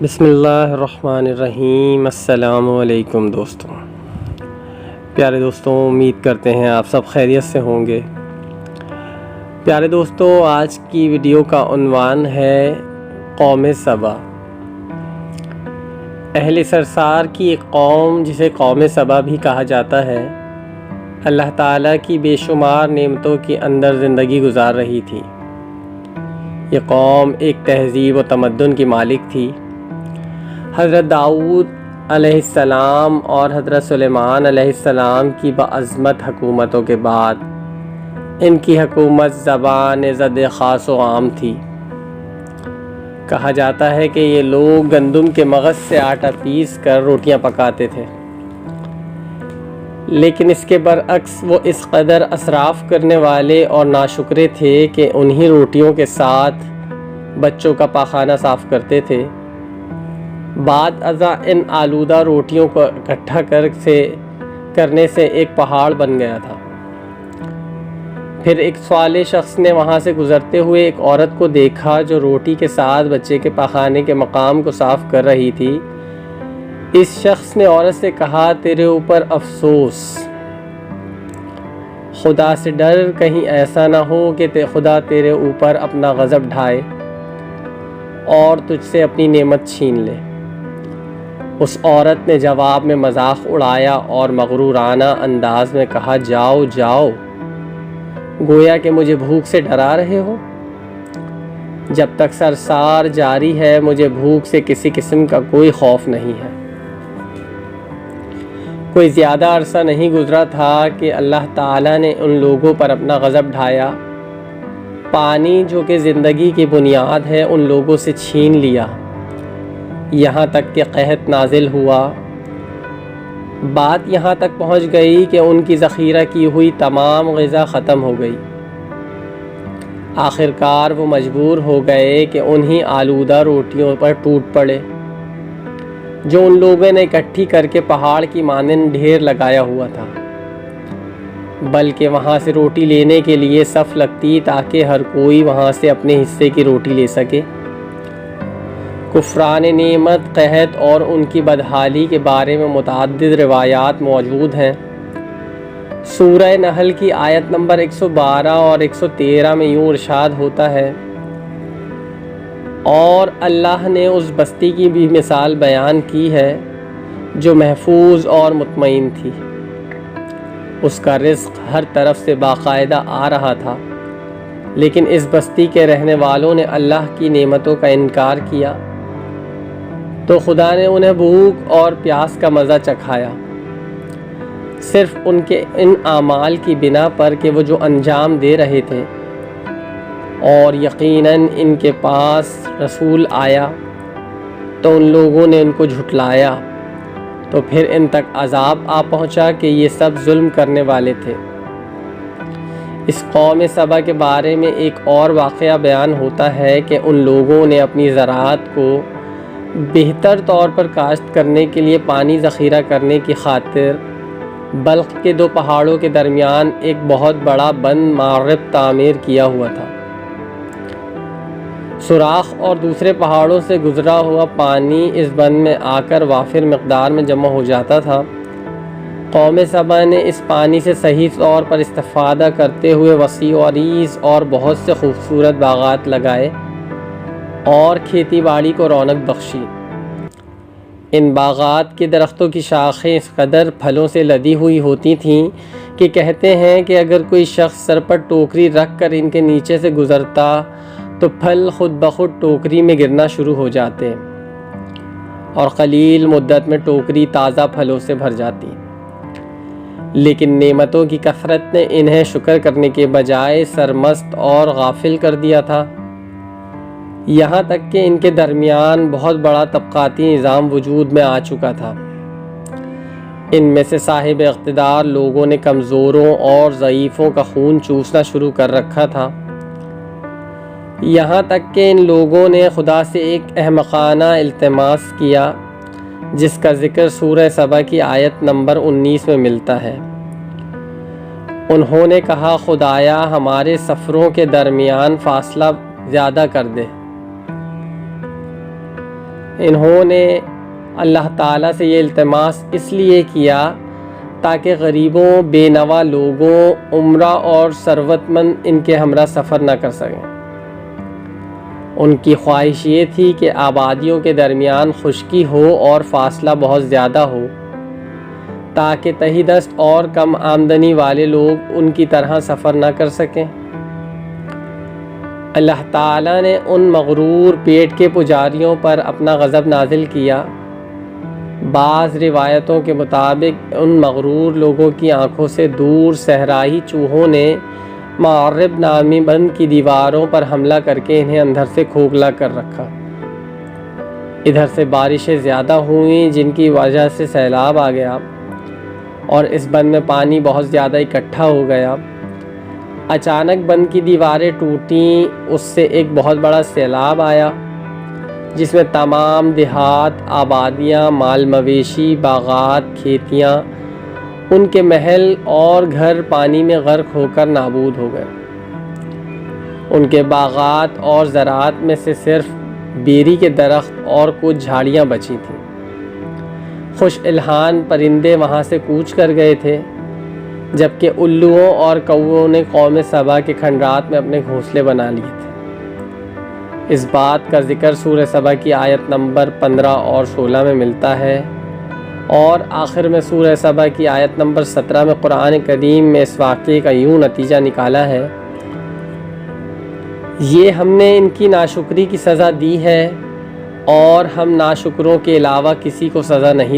بسم اللہ الرحمن الرحیم۔ السلام علیکم دوستوں، پیارے دوستوں، امید کرتے ہیں آپ سب خیریت سے ہوں گے۔ پیارے دوستوں، آج کی ویڈیو کا عنوان ہے قوم سبا۔ اہل سرسار کی ایک قوم جسے قوم سبا بھی کہا جاتا ہے، اللہ تعالیٰ کی بے شمار نعمتوں کے اندر زندگی گزار رہی تھی۔ یہ قوم ایک تہذیب و تمدن کی مالک تھی۔ حضرت داؤد علیہ السلام اور حضرت سلیمان علیہ السلام کی باعظمت حکومتوں کے بعد ان کی حکومت زبان زد خاص و عام تھی۔ کہا جاتا ہے کہ یہ لوگ گندم کے مغز سے آٹا پیس کر روٹیاں پکاتے تھے، لیکن اس کے برعکس وہ اس قدر اسراف کرنے والے اور ناشکرے تھے کہ انہی روٹیوں کے ساتھ بچوں کا پاخانہ صاف کرتے تھے۔ بعد ازاں ان آلودہ روٹیوں کو اکٹھا کرنے سے ایک پہاڑ بن گیا تھا۔ پھر ایک صالح شخص نے وہاں سے گزرتے ہوئے ایک عورت کو دیکھا جو روٹی کے ساتھ بچے کے پاخانے کے مقام کو صاف کر رہی تھی۔ اس شخص نے عورت سے کہا، تیرے اوپر افسوس، خدا سے ڈر، کہیں ایسا نہ ہو کہ خدا تیرے اوپر اپنا غضب ڈھائے اور تجھ سے اپنی نعمت چھین لے۔ اس عورت نے جواب میں مذاق اڑایا اور مغرورانہ انداز میں کہا، جاؤ جاؤ، گویا کہ مجھے بھوک سے ڈرا رہے ہو۔ جب تک سرسار جاری ہے مجھے بھوک سے کسی قسم کا کوئی خوف نہیں ہے۔ کوئی زیادہ عرصہ نہیں گزرا تھا کہ اللہ تعالیٰ نے ان لوگوں پر اپنا غضب ڈھایا۔ پانی جو کہ زندگی کی بنیاد ہے ان لوگوں سے چھین لیا، یہاں تک کہ قحط نازل ہوا۔ بات یہاں تک پہنچ گئی کہ ان کی ذخیرہ کی ہوئی تمام غذا ختم ہو گئی۔ آخرکار وہ مجبور ہو گئے کہ انہی آلودہ روٹیوں پر ٹوٹ پڑے جو ان لوگوں نے اکٹھی کر کے پہاڑ کی مانند ڈھیر لگایا ہوا تھا، بلکہ وہاں سے روٹی لینے کے لیے صف لگتی تاکہ ہر کوئی وہاں سے اپنے حصے کی روٹی لے سکے۔ کفران نعمت، قحط اور ان کی بدحالی کے بارے میں متعدد روایات موجود ہیں۔ سورہ نحل کی آیت نمبر 112 اور 113 میں یوں ارشاد ہوتا ہے، اور اللہ نے اس بستی کی بھی مثال بیان کی ہے جو محفوظ اور مطمئن تھی۔ اس کا رزق ہر طرف سے باقاعدہ آ رہا تھا، لیکن اس بستی کے رہنے والوں نے اللہ کی نعمتوں کا انکار کیا تو خدا نے انہیں بھوک اور پیاس کا مزہ چکھایا، صرف ان کے ان اعمال کی بنا پر کہ وہ جو انجام دے رہے تھے۔ اور یقیناً ان کے پاس رسول آیا تو ان لوگوں نے ان کو جھٹلایا، تو پھر ان تک عذاب آ پہنچا کہ یہ سب ظلم کرنے والے تھے۔ اس قوم سبا کے بارے میں ایک اور واقعہ بیان ہوتا ہے کہ ان لوگوں نے اپنی زراعت کو بہتر طور پر کاشت کرنے کے لیے پانی ذخیرہ کرنے کی خاطر بلخ کے دو پہاڑوں کے درمیان ایک بہت بڑا بند معرب تعمیر کیا ہوا تھا۔ سوراخ اور دوسرے پہاڑوں سے گزرا ہوا پانی اس بند میں آ کر وافر مقدار میں جمع ہو جاتا تھا۔ قوم سبا نے اس پانی سے صحیح طور پر استفادہ کرتے ہوئے وسیع و عریض اور بہت سے خوبصورت باغات لگائے اور کھیتی باڑی کو رونق بخشی۔ ان باغات کے درختوں کی شاخیں اس قدر پھلوں سے لدی ہوئی ہوتی تھیں کہ کہتے ہیں کہ اگر کوئی شخص سر پر ٹوکری رکھ کر ان کے نیچے سے گزرتا تو پھل خود بخود ٹوکری میں گرنا شروع ہو جاتے اور قلیل مدت میں ٹوکری تازہ پھلوں سے بھر جاتی۔ لیکن نعمتوں کی کثرت نے انہیں شکر کرنے کے بجائے سرمست اور غافل کر دیا تھا، یہاں تک کہ ان کے درمیان بہت بڑا طبقاتی نظام وجود میں آ چکا تھا۔ ان میں سے صاحب اقتدار لوگوں نے کمزوروں اور ضعیفوں کا خون چوسنا شروع کر رکھا تھا، یہاں تک کہ ان لوگوں نے خدا سے ایک احمقانہ التماس کیا جس کا ذکر سورہ سبا کی آیت نمبر 19 میں ملتا ہے۔ انہوں نے کہا، خدایا ہمارے سفروں کے درمیان فاصلہ زیادہ کر دے۔ انہوں نے اللہ تعالیٰ سے یہ التماس اس لیے کیا تاکہ غریبوں، بے نوا لوگوں، عمرہ اور ثروت مند ان کے ہمراہ سفر نہ کر سکیں۔ ان کی خواہش یہ تھی کہ آبادیوں کے درمیان خشکی ہو اور فاصلہ بہت زیادہ ہو، تاکہ تہی دست اور کم آمدنی والے لوگ ان کی طرح سفر نہ کر سکیں۔ اللہ تعالیٰ نے ان مغرور پیٹ کے پجاریوں پر اپنا غضب نازل کیا۔ بعض روایتوں کے مطابق ان مغرور لوگوں کی آنکھوں سے دور صحرائی چوہوں نے معرب نامی بند کی دیواروں پر حملہ کر کے انہیں اندر سے کھوکھلا کر رکھا۔ ادھر سے بارشیں زیادہ ہوئیں جن کی وجہ سے سیلاب آ گیا اور اس بند میں پانی بہت زیادہ اکٹھا ہو گیا۔ اچانک بند کی دیواریں ٹوٹیں، اس سے ایک بہت بڑا سیلاب آیا جس میں تمام دیہات، آبادیاں، مال مویشی، باغات، کھیتیاں، ان کے محل اور گھر پانی میں غرق ہو کر نابود ہو گئے۔ ان کے باغات اور زراعت میں سے صرف بیری کے درخت اور کچھ جھاڑیاں بچی تھیں۔ خوش الحان پرندے وہاں سے کوچ کر گئے تھے، جبکہ الوؤں اور کووں نے قوم سبا کے کھنڈرات میں اپنے گھونسلے بنا لیے تھے۔ اس بات کا ذکر سورہ سبا کی آیت نمبر 15 اور 16 میں ملتا ہے، اور آخر میں سورہ سبا کی آیت نمبر 17 میں قرآن کریم میں اس واقعے کا یوں نتیجہ نکالا ہے: یہ ہم نے ان کی ناشکری کی سزا دی ہے اور ہم ناشکروں کے علاوہ کسی کو سزا نہیں دی۔